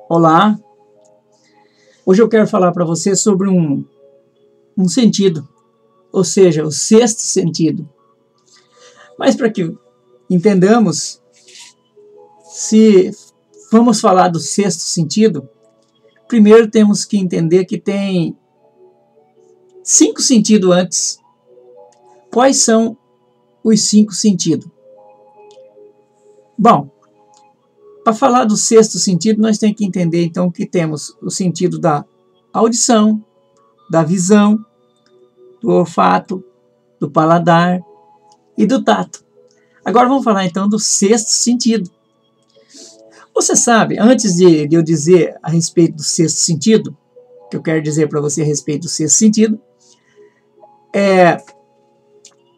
Olá, hoje eu quero falar para você sobre um sentido, ou seja, o sexto sentido. Mas para que entendamos, se vamos falar do sexto sentido, primeiro temos que entender que tem 5 sentidos antes. Quais são os 5 sentidos? Bom, para falar do sexto sentido, nós temos que entender então que temos o sentido da audição, da visão, do olfato, do paladar e do tato. Agora vamos falar então do sexto sentido. Você sabe, antes de eu dizer a respeito do sexto sentido, que eu quero dizer para você a respeito do sexto sentido,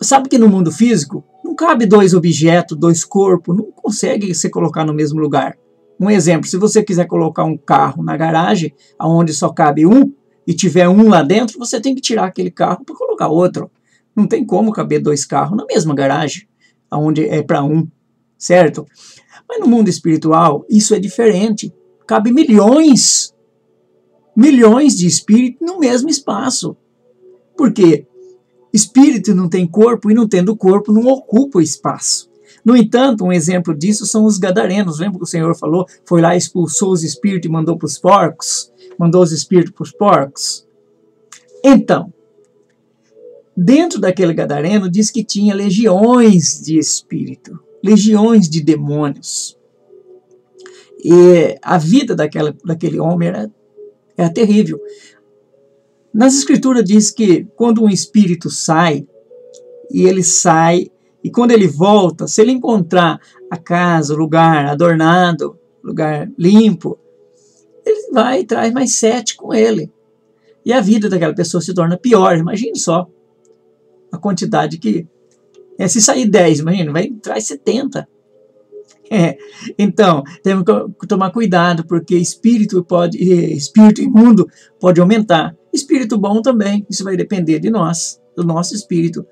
sabe que no mundo físico não cabe 2 objetos, 2 corpos, não consegue se colocar no mesmo lugar. Um exemplo, se você quiser colocar um carro na garagem, onde só cabe um, e tiver um lá dentro, você tem que tirar aquele carro para colocar outro. Não tem como caber 2 carros na mesma garagem, onde é para um, certo? Mas no mundo espiritual, isso é diferente. Cabe milhões de espíritos no mesmo espaço. Por quê? Espírito não tem corpo e não tendo corpo não ocupa o espaço. No entanto, um exemplo disso são os gadarenos. Lembra que o Senhor falou? Foi lá, expulsou os espíritos e mandou para os porcos? Mandou os espíritos para os porcos? Então, dentro daquele gadareno diz que tinha legiões de espírito, legiões de demônios. E a vida daquele homem era terrível. Nas escrituras diz que quando um espírito sai, e quando ele volta, se ele encontrar a casa, o lugar adornado, lugar limpo, ele vai e traz mais 7 com ele. E a vida daquela pessoa se torna pior. Imagine só a quantidade que... se sair 10, imagina, traz 70. Então, temos que tomar cuidado, porque espírito imundo pode aumentar. Espírito bom também, isso vai depender de nós, do nosso espírito.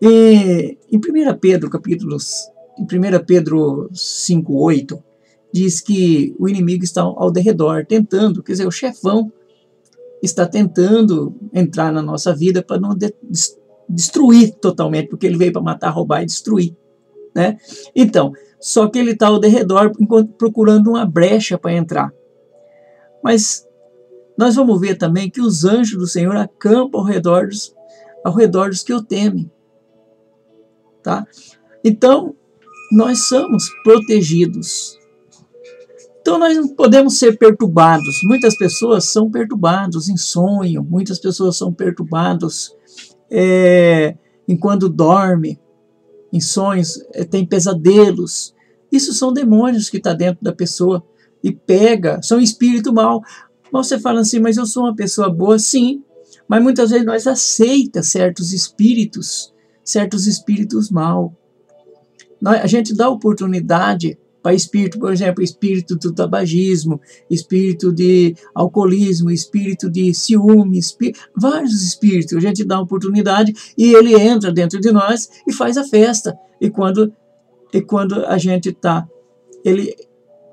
E em 1 Pedro, em 1 Pedro 5:8, diz que o inimigo está ao derredor, tentando, quer dizer, o chefão está tentando entrar na nossa vida para não destruir totalmente, porque ele veio para matar, roubar e destruir, né? Então, só que ele está ao derredor procurando uma brecha para entrar. Mas nós vamos ver também que os anjos do Senhor acampam ao redor dos que o temem. Tá? Então, nós somos protegidos. Então, nós não podemos ser perturbados. Muitas pessoas são perturbadas em sonho, muitas pessoas são perturbadas enquanto dorme, em sonhos, tem pesadelos. Isso são demônios que estão dentro da pessoa e são espírito mau. Mas você fala assim, mas eu sou uma pessoa boa, sim, mas muitas vezes nós aceitamos certos espíritos maus. A gente dá oportunidade para espírito, por exemplo, espírito do tabagismo, espírito de alcoolismo, espírito de ciúme, vários espíritos. A gente dá oportunidade e ele entra dentro de nós e faz a festa. E quando a gente está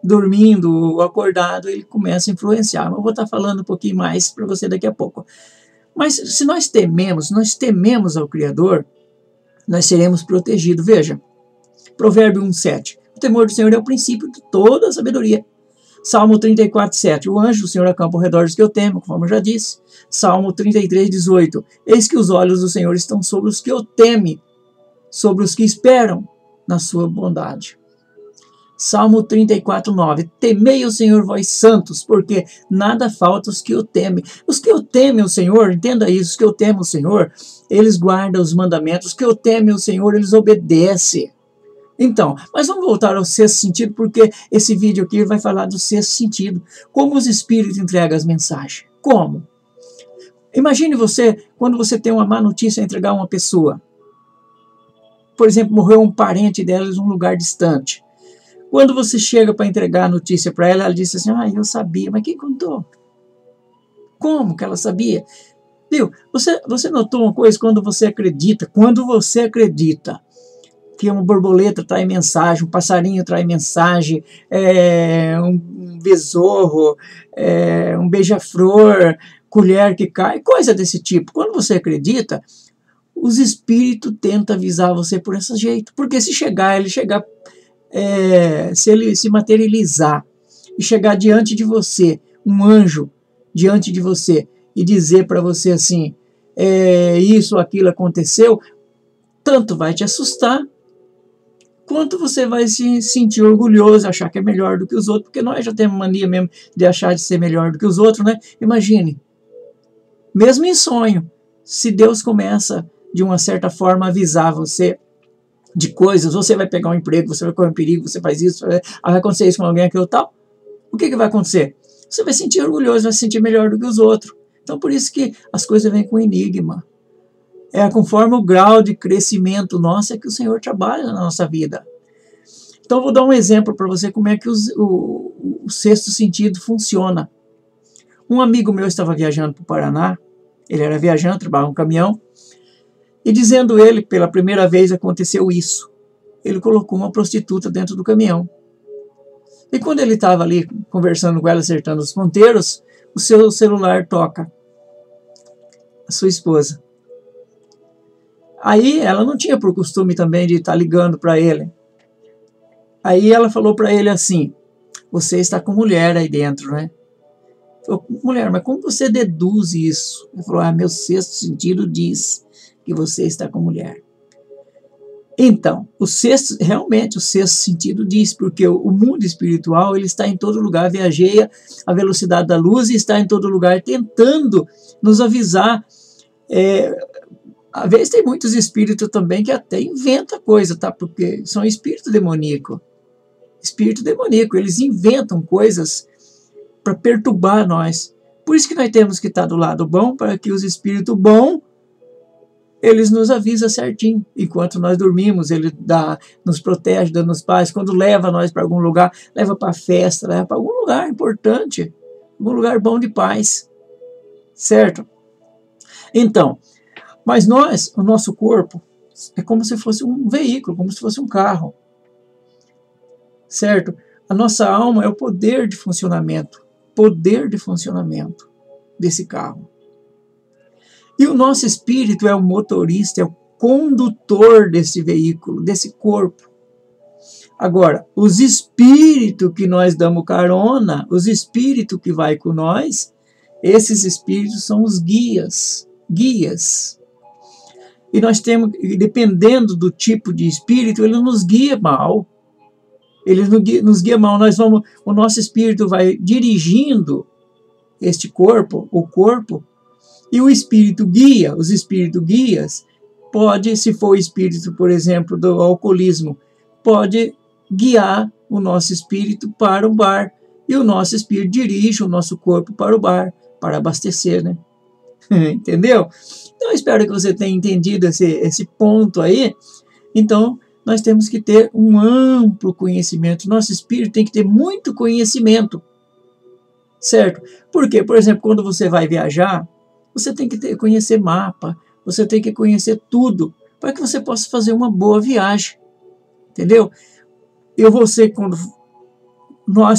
dormindo ou acordado, ele começa a influenciar. Mas eu vou estar falando um pouquinho mais para você daqui a pouco. Mas se nós tememos ao Criador, nós seremos protegidos. Veja, Provérbio 1:7. O temor do Senhor é o princípio de toda a sabedoria. Salmo 34:7. O anjo do Senhor acampa ao redor dos que eu temo, conforme eu já disse. Salmo 33:18. Eis que os olhos do Senhor estão sobre os que eu teme, sobre os que esperam na sua bondade. Salmo 34:9. Temei o Senhor, vós santos, porque nada falta aos que o temem. Os que o temem o Senhor, entenda isso, os que o temem o Senhor, eles guardam os mandamentos. Os que o temem o Senhor, eles obedecem. Então, mas vamos voltar ao sexto sentido, porque esse vídeo aqui vai falar do sexto sentido. Como os espíritos entregam as mensagens. Como? Imagine você, quando você tem uma má notícia a entregar a uma pessoa. Por exemplo, morreu um parente delas em um lugar distante. Quando você chega para entregar a notícia para ela, ela disse assim, eu sabia, mas quem contou? Como que ela sabia? Viu? Você notou uma coisa quando você acredita que uma borboleta traz mensagem, um passarinho traz mensagem, um besouro, um beija-flor, colher que cai, coisa desse tipo. Quando você acredita, os espíritos tentam avisar você por esse jeito. Porque se ele se materializar e chegar diante de você, um anjo diante de você, e dizer para você assim, isso, aquilo aconteceu, tanto vai te assustar, quanto você vai se sentir orgulhoso, achar que é melhor do que os outros, porque nós já temos mania mesmo de achar de ser melhor do que os outros, né? Imagine, mesmo em sonho, se Deus começa, de uma certa forma, a avisar você de coisas, você vai pegar um emprego, você vai correr um perigo, você faz isso, vai acontecer isso com alguém, aquilo tal, o que vai acontecer? Você vai se sentir orgulhoso, vai se sentir melhor do que os outros. Então, por isso que as coisas vêm com enigma. Conforme o grau de crescimento nosso, é que o Senhor trabalha na nossa vida. Então, eu vou dar um exemplo para você como é que o sexto sentido funciona. Um amigo meu estava viajando para o Paraná, ele era viajante, trabalhava no caminhão, e dizendo ele, pela primeira vez aconteceu isso. Ele colocou uma prostituta dentro do caminhão. E quando ele estava ali conversando com ela, acertando os ponteiros, o seu celular toca. A sua esposa. Aí ela não tinha por costume também de estar ligando para ele. Aí ela falou para ele assim, você está com mulher aí dentro, né? Falou, mulher, mas como você deduz isso? Ele falou, meu sexto sentido diz que você está com mulher. Então, realmente o sexto sentido diz, porque o mundo espiritual, ele está em todo lugar, viajeia a velocidade da luz e está em todo lugar tentando nos avisar. Às vezes tem muitos espíritos também que até inventam coisa, tá? Porque são espíritos demoníacos. Espírito demoníaco, eles inventam coisas para perturbar nós. Por isso que nós temos que estar do lado bom, para que os espíritos bons, eles nos avisam certinho. Enquanto nós dormimos, ele nos protege, dando paz. Quando leva nós para algum lugar, leva para festa, leva para algum lugar importante, algum lugar bom de paz. Certo? Então, mas o nosso corpo, é como se fosse um veículo, como se fosse um carro. Certo? A nossa alma é o poder de funcionamento desse carro. E o nosso espírito é o motorista, é o condutor desse veículo, desse corpo. Agora, os espíritos que nós damos carona, os espíritos que vai com nós, esses espíritos são os guias. E nós temos, dependendo do tipo de espírito, ele nos guia mal. Ele nos guia mal. O nosso espírito vai dirigindo este corpo, o corpo, e o espírito guia, os espíritos guias, pode, se for o espírito, por exemplo, do alcoolismo, pode guiar o nosso espírito para o bar, e o nosso espírito dirige o nosso corpo para o bar, para abastecer, né? Entendeu? Então, eu espero que você tenha entendido esse ponto aí. Então, nós temos que ter um amplo conhecimento. Nosso espírito tem que ter muito conhecimento. Certo? Porque, por exemplo, quando você vai viajar, você tem que conhecer mapa, você tem que conhecer tudo, para que você possa fazer uma boa viagem. Entendeu?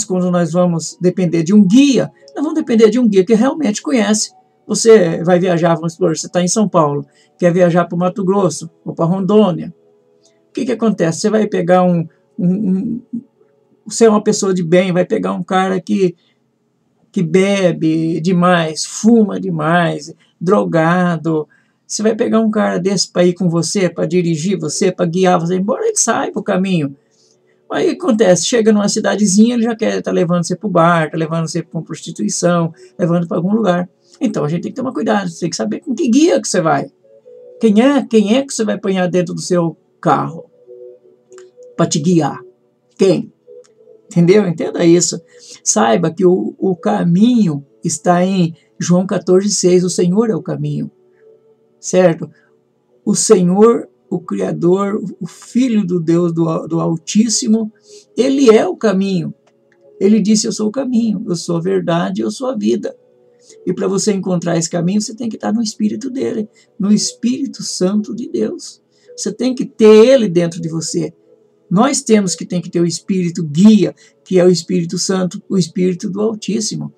Quando nós vamos depender de um guia, nós vamos depender de um guia que realmente conhece. Você vai viajar, vamos supor, você está em São Paulo, quer viajar para o Mato Grosso ou para Rondônia. O que acontece? Você vai pegar você é uma pessoa de bem, vai pegar um cara que bebe demais, fuma demais, drogado. Você vai pegar um cara desse para ir com você, para dirigir você, para guiar você, embora ele saiba o caminho. Aí o que acontece? Chega numa cidadezinha, ele já quer estar levando você para o bar, está levando você para uma prostituição, levando para algum lugar. Então a gente tem que tomar cuidado, você tem que saber com que guia que você vai. Quem é que você vai apanhar dentro do seu carro para te guiar? Quem? Entendeu? Entenda isso. Saiba que o caminho está em João 14,6. O Senhor é o caminho. Certo? O Senhor, o Criador, o Filho do Deus do Altíssimo, Ele é o caminho. Ele disse, eu sou o caminho, eu sou a verdade, eu sou a vida. E para você encontrar esse caminho, você tem que estar no Espírito dele, no Espírito Santo de Deus. Você tem que ter ele dentro de você. Nós temos que ter o Espírito guia, que é o Espírito Santo, o Espírito do Altíssimo,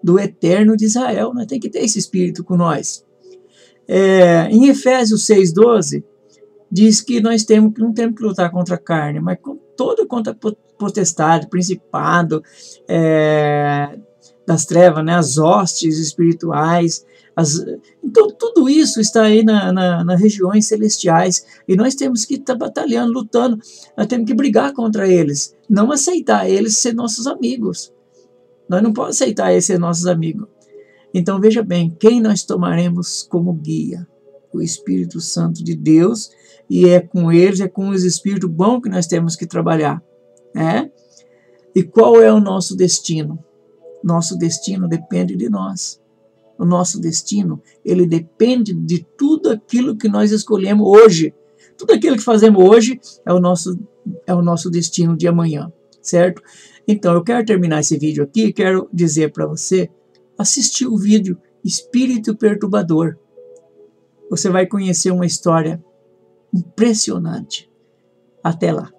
do Eterno de Israel. Nós temos que ter esse Espírito com nós. Em Efésios 6,12, diz que nós não temos que lutar contra a carne, mas contra potestade, principado, das trevas, né, as hostes espirituais. Então, tudo isso está aí nas regiões celestiais, e nós temos que estar batalhando, lutando, nós temos que brigar contra eles, não aceitar eles ser nossos amigos. Nós não podemos aceitar eles ser nossos amigos. Então, veja bem, quem nós tomaremos como guia? O Espírito Santo de Deus, e é com eles, é com os espíritos bons que nós temos que trabalhar. Né? E qual é o nosso destino? Nosso destino depende de nós. O nosso destino, ele depende de tudo aquilo que nós escolhemos hoje. Tudo aquilo que fazemos hoje é o nosso destino de amanhã, certo? Então, eu quero terminar esse vídeo aqui e quero dizer para você, assistir o vídeo Espírito Perturbador. Você vai conhecer uma história impressionante. Até lá.